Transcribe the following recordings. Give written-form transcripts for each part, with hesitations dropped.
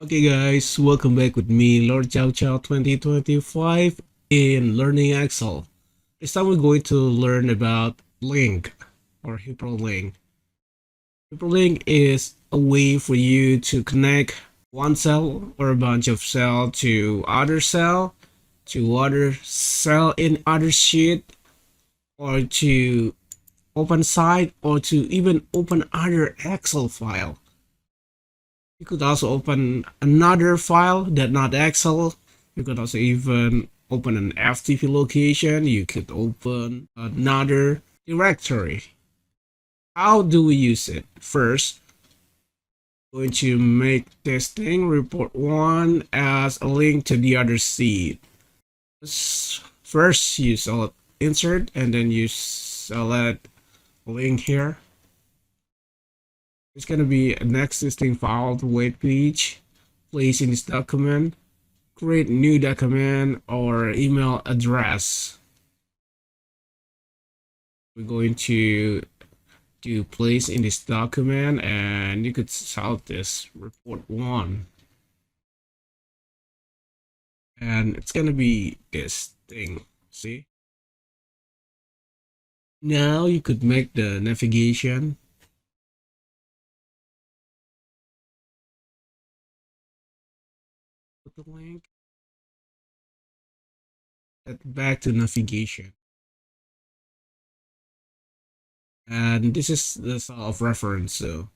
Okay guys, welcome back with me, Lord Chow Chow 2025 in Learning Excel. This time we're going to learn about link or hyperlink. Hyperlink is a way for you to connect one cell or a bunch of cell to other cell in other sheet, or to open site, or to even open other Excel file. You could also open another file that not Excel. You could also even open an FTP location. You could open another directory. How do we use it? First, going to make this thing report one as a link to the other seed. First, you select insert and then you select link here. It's going to be an existing file to wait page. Place in this document. Create new document or email address. We're going to do place in this document, and you could select this report one, and it's gonna be this thing. See, now you could make the navigation. Put the link, get back to navigation, and this is the style of reference. So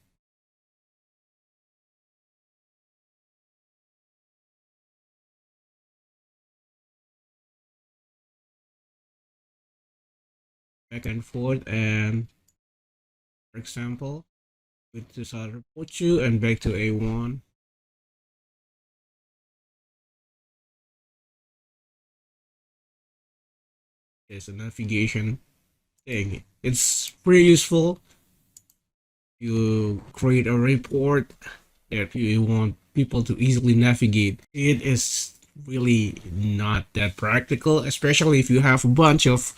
back and forth, and for example, with this other report two and back to A1. Is a navigation thing. It's pretty useful. You create a report that you want people to easily navigate. It is really not that practical, especially if you have a bunch of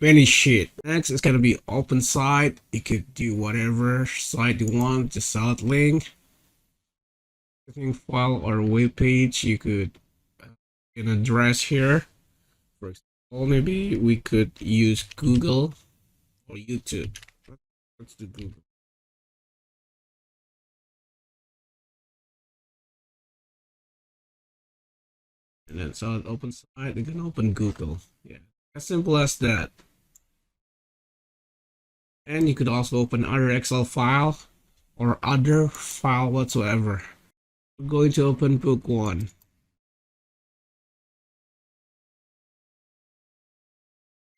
many shit. Next is gonna be open site. You could do whatever site you want, just solid link, file or web page. You could an address here. For example, maybe we could use Google or YouTube. Let's do Google. And then so it opens site, you can open Google. Yeah, as simple as that. And you could also open other Excel file or other file whatsoever. I'm going to open book one.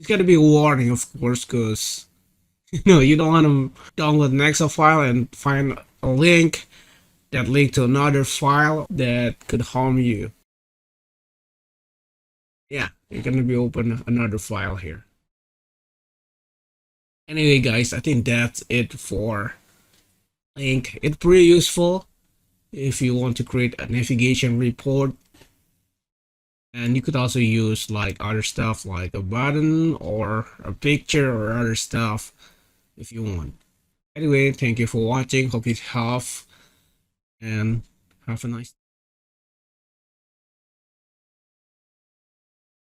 It's gonna be a warning, of course, because you don't want to download an Excel file and find a link that link to another file that could harm you. Yeah, you're gonna be open another file here. Anyway, guys, I think that's it for link. It's pretty useful if you want to create a navigation report, and you could also use like other stuff like a button or a picture or other stuff if you want. Anyway, thank you for watching. Hope it helps, and have a nice